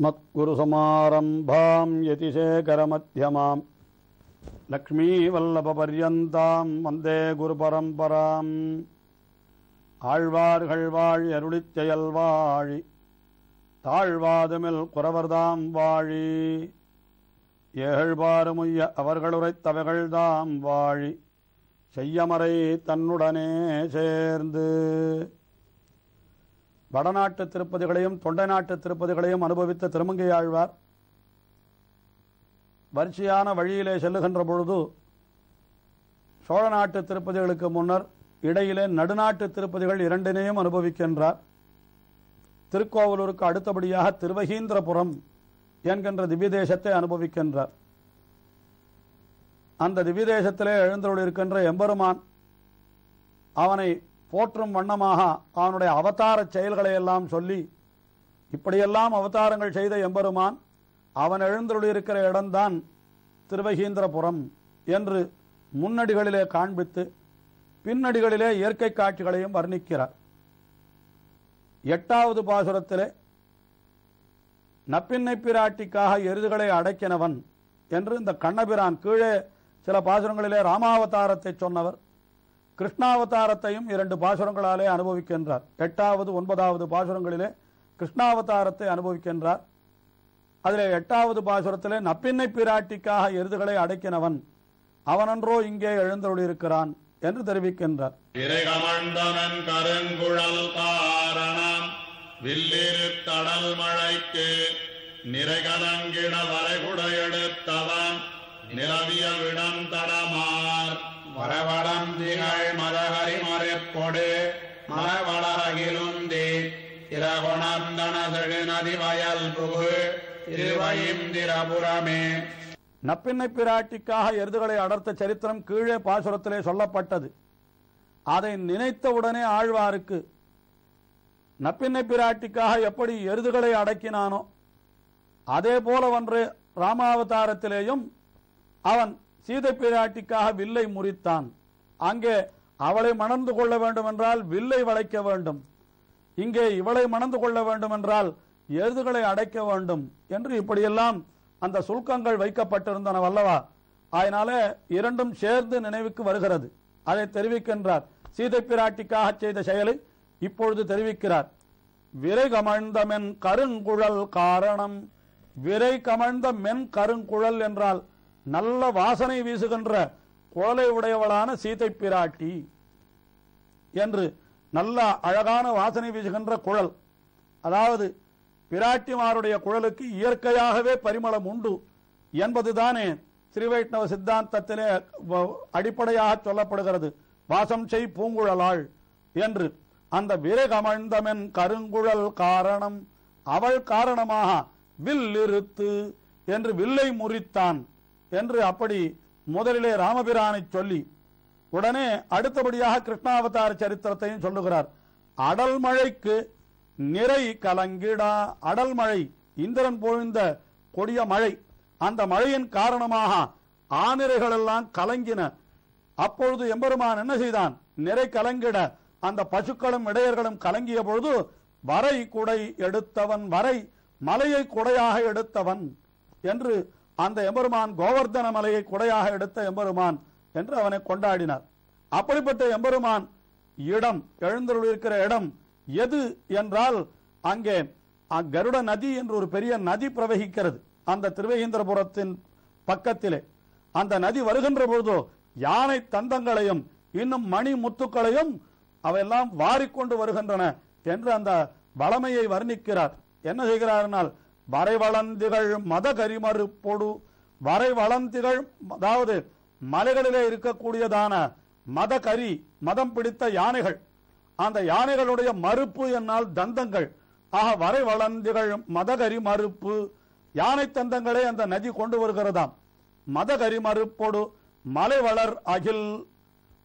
अस्मत्गुरुसमारम्भां यतिशेखरमध्यमां लक्ष्मीवल्लभपर्यन्तां वन्दे गुरुपरम्पराम् ஆழ்வார்கள் அருளிச் செயல் வாழி தாழ்வாதுமில் குறவர்தாம் வாழி ஏழ்பாறுமுய்ய அவர்களுரைத்தவைகள்தாம் வாழி செய்யமறை தன்னுடனே சேர்ந்து. வடநாட்டு திருப்பதிகளையும் தொண்டை நாட்டு திருப்பதிகளையும் அனுபவித்த திருமங்கை ஆழ்வார் வரிசையான வழியிலே செல்லுகின்ற பொழுது சோழ நாட்டு திருப்பதிகளுக்கு முன்னர் இடையிலே நடுநாட்டு திருப்பதிகள் இரண்டினையும் அனுபவிக்கின்றார். திருக்கோவலூருக்கு அடுத்தபடியாக திருவகீந்திரபுரம் என்கின்ற திவ்யதேசத்தை அனுபவிக்கின்றார். அந்த திவ்யதேசத்திலே எழுந்தருளிருக்கின்ற எம்பெருமான் அவனை போற்றும் வண்ணமாக அவனுடைய அவதார செயல்களை எல்லாம் சொல்லி, இப்படியெல்லாம் அவதாரங்கள் செய்த எம்பெருமான் அவன் எழுந்தருளிருக்கிற இடம்தான் திருவகீந்திரபுரம் என்று முன்னடிகளிலே காண்பித்து பின்னடிகளிலே இயற்கை காட்சிகளையும் வர்ணிக்கிறார். 8வது பாசுரத்திலே நப்பின்னை பிராட்டிக்காக எருதுகளை அடக்கினவன் என்று இந்த கண்ணபிரான் கீழே சில பாசுரங்களிலே ராமாவதாரத்தை சொன்னவர் கிருஷ்ணாவதாரத்தையும் 2 பாசுரங்களாலே அனுபவிக்கின்றார். 8வது 9வது பாசுரங்களிலே கிருஷ்ணாவதாரத்தை அனுபவிக்கின்றார். அதிலே 8வது பாசுரத்திலே நப்பின்னை பிராட்டிக்காக எருதுகளை அடக்கினவன் அவனன்றோ இங்கே எழுந்தருளியிருக்கிறான் என்று தெரிவிக்கின்றார். இறைகமண்டனன் கருங்குழல் காரணம் வில்லிருத்தடல் மழைக்கு நிறைகலங்கிட வரைகுட எடுத்தவன் நிலவிய விடம் தடமார் வரவடம் திகழ் மதகரி மறைப்பொடு மரவளரகிலுந்தி இரகுணர்ந்தன செழுநதி வயல் புகு திருவயிந்திரபுரமே. நப்பின்னை பிராட்டிக்காக எருதுகளை அடர்த்த சரித்திரம் கீழே பாசுரத்திலே சொல்லப்பட்டது. அதை நினைத்தவுடனே ஆழ்வாருக்கு நப்பின்னை பிராட்டிக்காக எப்படி எருதுகளை அடக்கினானோ அதே போல ஒன்று ராமாவதாரத்திலேயும் அவன் சீதை பிராட்டிக்காக வில்லை முறித்தான். அங்கே அவளை மணந்து கொள்ள வேண்டும் என்றால் வில்லை வளைக்க வேண்டும், இங்கே இவளை மணந்து கொள்ள வேண்டும் என்றால் எருதுகளை அடைக்க வேண்டும் என்று இப்படியெல்லாம் அந்த சுல்கங்கள் வைக்கப்பட்டிருந்தன வல்லவா. அதனால இரண்டும் சேர்ந்து நினைவுக்கு வருகிறது. அதை தெரிவிக்கின்றார். சீதை பிராட்டிக்காக செய்த செயலை இப்பொழுது தெரிவிக்கிறார். விரை கமழ்ந்த மென் கருங்குழல் காரணம். விரை கமழ்ந்த மென் கருங்குழல் என்றால் நல்ல வாசனை வீசுகின்ற குழலை உடையவளான சீதை பிராட்டி என்று, நல்ல அழகான வாசனை வீசுகின்ற குழல். அதாவது பிராட்டிமாருடைய குழலுக்கு இயற்கையாகவே பரிமளம் உண்டு என்பதுதானே ஸ்ரீவைஷ்ணவ சித்தாந்தத்திலே அடிப்படையாக சொல்லப்படுகிறது. வாசம் செய் பூங்குழலாள் என்று. அந்த விரகமழ்ந்தமென் கருங்குழல் காரணம், அவள் காரணமாக வில் இருத்து என்று வில்லை முறித்தான் என்று அப்படி முதலிலே ராமபிரானை சொல்லி உடனே அடுத்தபடியாக கிருஷ்ணாவதார சரித்திரத்தையும் சொல்லுகிறார். அடல் மழைக்கு நிறை கலங்கிடா. அடல் மழை, இந்திரன் பொழிந்த கொடிய மழை, அந்த மழையின் காரணமாக ஆனிரைகள் எல்லாம் கலங்கின. அப்பொழுது எம்பெருமான் என்ன செய்தான்? நிறை கலங்கிட அந்த பசுக்களும் இடையர்களும் கலங்கிய பொழுது வரை குடை எடுத்தவன், வரை மலையை குடையாக எடுத்தவன் என்று அந்த எம்பெருமான் கோவர்தன மலையை குடையாக எடுத்த எம்பெருமான் என்று அவனை கொண்டாடினார். அப்படிப்பட்ட எம்பெருமான் இடம் எழுந்தருளிருக்கிற இடம் எது என்றால் அங்கே கருட நதி என்று ஒரு பெரிய நதி பிரவகிக்கிறது அந்த திருவேந்திரபுரத்தின் பக்கத்திலே. அந்த நதி வருகின்ற பொழுதோ யானை தந்தங்களையும் இன்னும் மணி முத்துக்களையும் அவையெல்லாம் வாரிக்கொண்டு வருகின்றன என்று அந்த வளமையை வர்ணிக்கிறார். என்ன செய்கிறார்னால் வரை வளந்திகள் மத கரிமறுப்பொடு, வரை வளந்திகள் அதாவது மலைகளிலே இருக்கக்கூடியதான மத கரி, மதம் பிடித்த யானைகள், அந்த யானைகளுடைய மறுப்பு என்னால் தந்தங்கள் ஆக வரை வளந்திகள் மதகரி மறுப்பு, யானை தந்தங்களே அந்த நதி கொண்டு வருகிறதாம். மதகரி மறுப்பொடு மலை வளர் அகில்,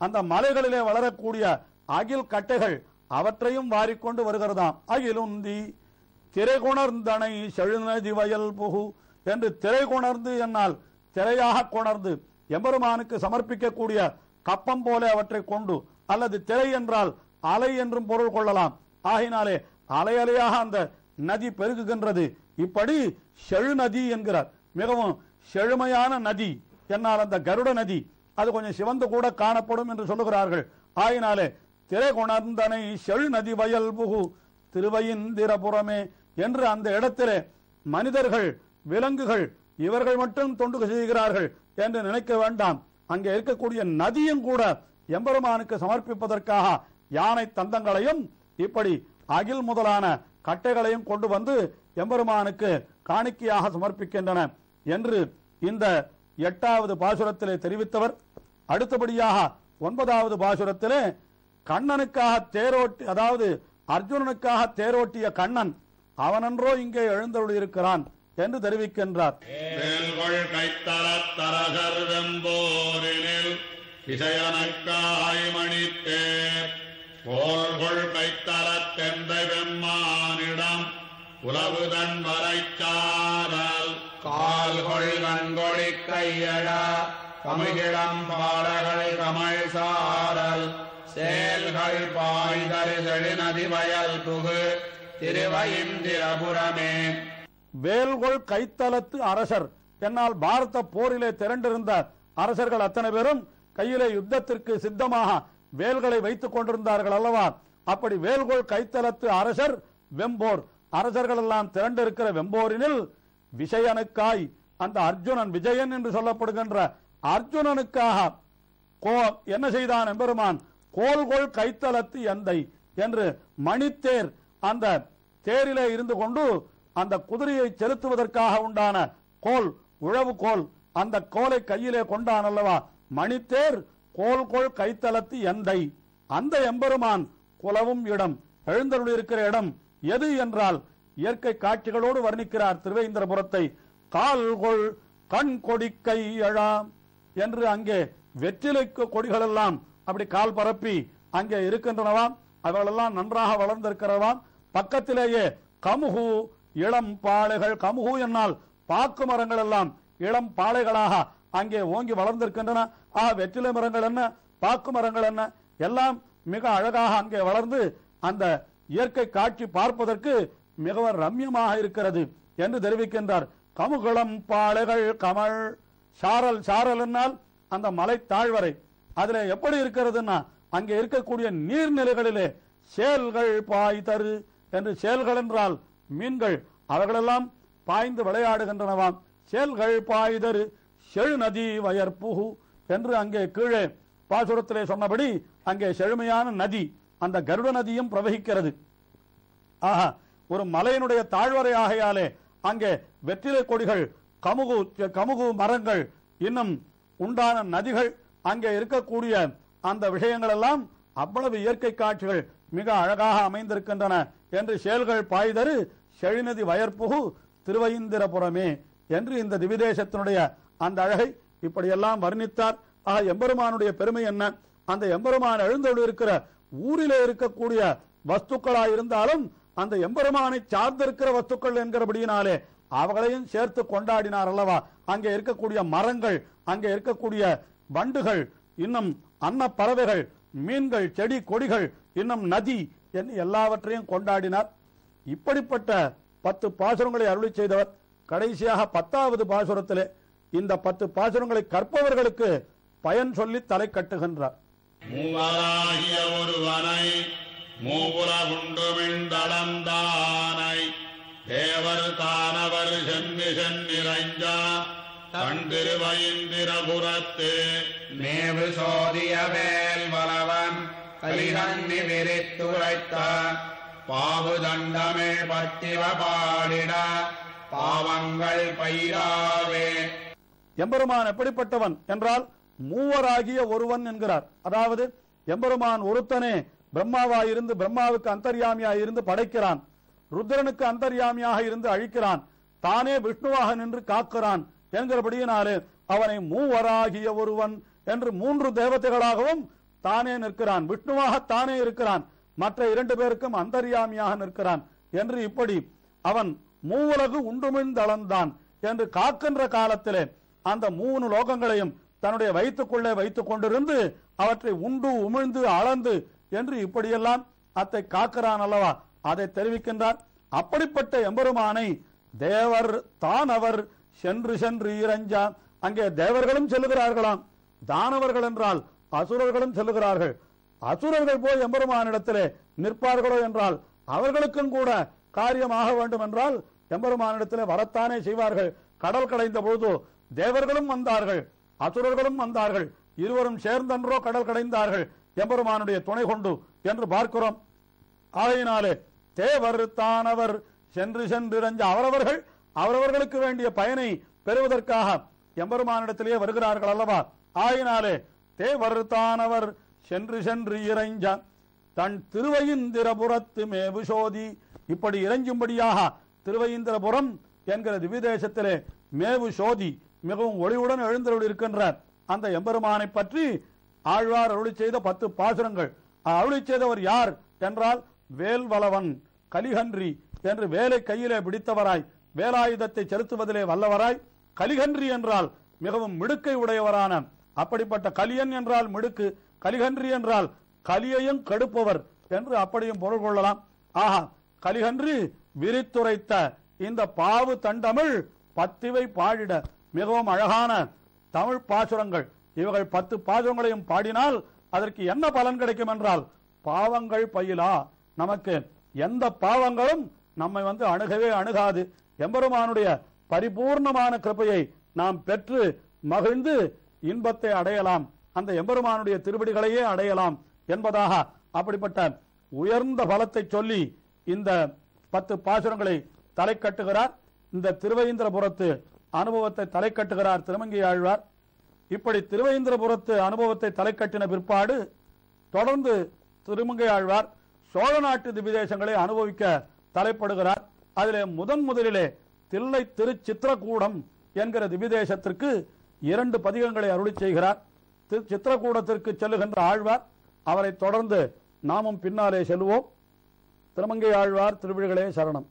அந்த மலைகளிலே வளரக்கூடிய அகில் கட்டைகள் அவற்றையும் வாரிக்கொண்டு வருகிறதாம். அகிலுந்தி திரைகுணர்ந்தனை செழுநதி வயல் புகு என்று திரை குணர்ந்து என்னால் திரையாக கொணர்ந்து எம்பெருமானுக்கு சமர்ப்பிக்கக்கூடிய கப்பம் போல அவற்றை கொண்டு, அல்லது திரை என்றால் அலை என்றும் பொருள் கொள்ளலாம். ஆகினாலே அலை அலையாக அந்த நதி பெருகுகின்றது. இப்படி செழு நதி என்கிறார். மிகவும் செழுமையான நதி. என்னால் அந்த கருட நதி அது கொஞ்சம் சிவந்து கூட காணப்படும் என்று சொல்லுகிறார்கள். ஆயினாலே திரை கொணர்ந்தனை செழு நதி வயல் புகு திருவையிந்திரபுரமே என்று அந்த இடத்திலே மனிதர்கள், விலங்குகள் இவர்கள் மட்டும் தொண்டு செய்கிறார்கள் என்று நினைக்க வேண்டாம். அங்கே இருக்கக்கூடிய நதியும் கூட எம்பெருமானுக்கு சமர்ப்பிப்பதற்காக யானை தந்தங்களையும் இப்படி அகில் முதலான கட்டைகளையும் கொண்டு வந்து எம்பெருமானுக்கு காணிக்கையாக சமர்ப்பிக்கின்றன என்று இந்த 8வது பாசுரத்திலே தெரிவித்தவர். அடுத்தபடியாக 9வது பாசுரத்திலே கண்ணனுக்காக தேரோட்டி, அதாவது அர்ஜுனனுக்காக தேரோட்டிய கண்ணன் அவனன்றோ இங்கே எழுந்தருளியிருக்கிறான் என்று தெரிவிக்கின்றார். உலவுதன் வரைச்சாரல் கால்கொள் கண்கொழி கையழா கமிழம் பாடகளை கமல் சாரல் செயல்கள் பாய்தரு செழிநதி வயல் புகு திருவையிந்திரபுரமே. வேல்கொள் கைத்தலத்து அரசர் என்னால் பாரத போரிலே திரண்டிருந்த அரசர்கள் அத்தனை பேரும் கையிலே யுத்தத்திற்கு சித்தமாக வேல்களை வைத்துக் கொண்டிருந்தார்கள் அல்லவா? அப்படி வேல்கொள் கைத்தலத்து அரசர் வெம்போர், அரசர்கள் எல்லாம் திரண்டிருக்கிற வெம்போரினில் விஷயனுக்காய் அந்த அர்ஜுனன், விஜயன் என்று சொல்லப்படுகின்ற அர்ஜுனனுக்காக என்ன செய்தான் எம்பெருமான்? கோல்கொள் கைத்தலத்து எந்தை என்று மணித்தேர், அந்த தேரிலே இருந்து கொண்டு அந்த குதிரையை செலுத்துவதற்காக உண்டான கோல், உழவு கோல், அந்த கோலை கையிலே கொண்டான் அல்லவா? மணித்தேர் கோல்கொள் கைத்தலத்து எந்தை. அந்த எம்பெருமான் குலவும் இடம், எழுந்தருளிருக்கிற இடம் எது என்றால் இயற்கை காட்சிகளோடு வர்ணிக்கிறார் திருவேந்திரபுரத்தை. கால்கொள் கண் கொடி கையழா என்று அங்கே வெற்றிலை கொடிகள் எல்லாம் அப்படி கால் பரப்பி அங்கே இருக்கின்றனவாம். அவர்களெல்லாம் நன்றாக வளர்ந்திருக்கிறவாம். பக்கத்திலேயே கமுகு இளம் பாளைகள், கமுகு என்னால் பாக்கு மரங்கள் எல்லாம் இளம் பாளைகளாக அங்கே ஓங்கி வளர்ந்திருக்கின்றன. வெற்றிலை மரங்கள் என்ன, பாக்கு மரங்கள் என்ன, எல்லாம் மிக அழகாக அங்கே வளர்ந்து அந்த இயற்கை காட்சி பார்ப்பதற்கு மிகவும் ரம்யமாக இருக்கிறது என்று தெரிவிக்கின்றார். கமுகளம் பாளைகள் கமல் சாரல், சாரல் என்னால் அந்த மலை தாழ்வரை, அதுல எப்படி இருக்கிறதுன்னா அங்கே இருக்கக்கூடிய நீர்நிலைகளிலே சேல்கள் பாய்தரு என்று, சேல்கள் என்றால் மீன்கள், அவர்களெல்லாம் பாய்ந்து விளையாடுகின்றனவாம். சேல்கள் பாய்தரு செழு நதி வயற்புகு என்று அங்கே கீழே பாசுரத்திலே சொன்னபடி அங்கே செழுமையான நதி, அந்த கருட நதியும் பிரவகிக்கிறது. ஆஹா, ஒரு மலையினுடைய தாழ்வரை ஆகையாலே அங்கே வெற்றிலை கொடிகள், கமுகு மரங்கள், இன்னும் உண்டான நதிகள், அங்கே இருக்கக்கூடிய அந்த விஷயங்கள் எல்லாம் அவ்வளவு இயற்கை காட்சிகள் மிக அழகாக அமைந்திருக்கின்றன என்று சேல்கள் பாய்தரு செழிநதி வயற்புகு திருவையிந்திரபுரமே என்று இந்த திவிதேசத்தினுடைய அந்த அழகை இப்படியெல்லாம் வர்ணித்தார். ஆக எம்பெருமானுடைய பெருமை என்ன? அந்த எம்பெருமான் எழுந்தருளிருக்கிற ஊரிலே இருக்கக்கூடிய வஸ்துக்களாய் இருந்தாலும் அந்த எம்பெருமானை சார்ந்திருக்கிற வஸ்துக்கள் என்கிறபடியினாலே அவர்களையும் சேர்த்து கொண்டாடினார் அல்லவா? அங்கே இருக்கக்கூடிய மரங்கள், அங்கே இருக்கக்கூடிய வண்டுகள், இன்னும் அன்ன பறவைகள், மீன்கள், செடி கொடிகள், இன்னும் நதி என்று எல்லாவற்றையும் கொண்டாடினார். இப்படிப்பட்ட 10 பாசுரங்களை அருளி செய்தவர் கடைசியாக 10வது பாசுரத்திலே இந்த 10 பாசுரங்களை கற்பவர்களுக்கு பயன் சொல்லி தலை கட்டுகின்றார். மூவராகிய ஒருவனை மூவுலகுண்டுமிழ்ந்தளந்தானை தேவர் தானவர் சென்னி சென்னிறைஞ்சா தண்டிருவையிந்திரபுரத்து மேவு சோதிய மேல் வளவன் கலிகண்ணி விரித்துரைத்தான் பாவு தண்டமே பட்டிவ பாடிட பாவங்கள் பயிராவே. எம்பெருமான் எப்படிப்பட்டவன் என்றால் மூவராகிய ஒருவன் என்கிறார். அதாவது எம்பெருமான் ஒருத்தனே பிரம்மாவாயிருந்து பிரம்மாவுக்கு அந்தர்யாமியாக இருந்து படைக்கிறான், ருத்ரனுக்கு அந்தர்யாமியாக இருந்து அழிக்கிறான், தானே விஷ்ணுவாக நின்று காக்கிறான் என்கிறபடியினாலே அவனை மூவராகிய ஒருவன் என்று 3 தேவதைகளாகவும் தானே நிற்கிறான், விஷ்ணுவாக தானே இருக்கிறான், மற்ற 2 பேருக்கும் அந்தர்யாமியாக நிற்கிறான் என்று இப்படி அவன் மூவுலகு உண்டுமிழ்ந்தளந்தான் என்று காக்கின்ற காலத்திலே அந்த 3 லோகங்களையும் தன்னுடைய வயிற்றுக்குள்ளே வைத்துக் கொண்டிருந்து அவற்றை உண்டு உமிழ்ந்து அளந்து என்று இப்படியெல்லாம் அத்தை காக்கிறான் அல்லவா? அதை தெரிவிக்கின்றார். அப்படிப்பட்ட எம்பெருமானை தேவர் தானவர் சென்று சென்று இறைஞ்சா. அங்கே தேவர்களும் செல்லுகிறார்களாம், தானவர்கள் என்றால் அசுரர்களும் செல்லுகிறார்கள். அசுரர்கள் போய் எம்பெருமானிடத்திலே நிற்பார்களோ என்றால் அவர்களுக்கும் கூட காரியமாக வேண்டும் என்றால் எம்பெருமானிடத்திலே வரத்தானே செய்வார்கள். கடல் கடைந்த பொழுது தேவர்களும் வந்தார்கள், அசுரர்களும் வந்தார்கள், இருவரும் சேர்ந்தன்றோ கடல் கடைந்தார்கள் எம்பெருமானுடைய துணை கொண்டு என்று பார்க்கிறோம். ஆகையினாலே தேவர் தானவர் சென்று சென்றிரஞ்ச அவரவர்கள் அவரவர்களுக்கு வேண்டிய பயனை பெறுவதற்காக எம்பெருமானிடத்திலேயே வருகிறார்கள் அல்லவா. ஆயினாலே தேவர் தானவர் சென்று சென்று இறைஞ்ச தன் திருவையிந்திரபுரத்து மேவு சோதி. இப்படி இறைஞ்சும்படியாக திருவையிந்திரபுரம் என்கிற திவ்யதேசத்திலே மேவு சோதி மிகவும் ஒளிவுடன் எழுந்தருள் இருக்கின்ற அந்த எம்பெருமானை பற்றி ஆழ்வார் அருளி செய்த 10 பாசுரங்கள். அருளி செய்தவர் யார் என்றால் வேல்வலவன் கலிகன்றி என்று வேலை கையிலே பிடித்தவராய் வேலாயுதத்தை செலுத்துவதிலே வல்லவராய், கலிகன்றி என்றால் மிகவும் மிடுக்கை உடையவரான அப்படிப்பட்ட கலியன் என்றால் மிடுக்கு, கலிகன்றி என்றால் கலியையும் கெடுப்பவர் என்று அப்படியும் பொருள் கொள்ளலாம். ஆஹா, கலிகன்றி விரித்துரைத்த இந்த பாவு தண்டமிழ் பத்திவை பாடிட மிகவும் அழகான தமிழ் பாசுரங்கள். இவர்கள் 10 பாசுரங்களையும் பாடினால் அதற்கு என்ன பலன் கிடைக்கும் என்றால் பாவங்கள் பயிலா. நமக்கு எந்த பாவங்களும் நம்மை அணுகவே அணுகாது. எம்பெருமானுடைய பரிபூர்ணமான கிருபையை நாம் பெற்று மகிழ்ந்து இன்பத்தை அடையலாம், அந்த எம்பெருமானுடைய திருவடிகளையே அடையலாம் என்பதாக அப்படிப்பட்ட உயர்ந்த பலத்தை சொல்லி இந்த 10 பாசுரங்களை தலை கட்டுகிறார். இந்த திருவையிந்திரபுரத்து அனுபவத்தை தலை கட்டுகிறார் திருமங்கை ஆழ்வார். இப்படி திருவையிந்திரபுரத்து அனுபவத்தை தலை கட்டின பிற்பாடு தொடர்ந்து திருமங்கை ஆழ்வார் சோழ நாட்டு திவ்யதேசங்களை அனுபவிக்க தலைப்படுகிறார். அதிலே முதலிலே தில்லை திருச்சித்திரகூடம் என்கிற திவ்யதேசத்திற்கு 2 பதிகங்களை அருளி செய்கிறார். சித்திரகூடத்திற்கு செல்லுகின்ற ஆழ்வார், அவரை தொடர்ந்து நாமும் பின்னாலே செல்வோம். திருமங்கை ஆழ்வார் திருவிழிகளே சரணம்.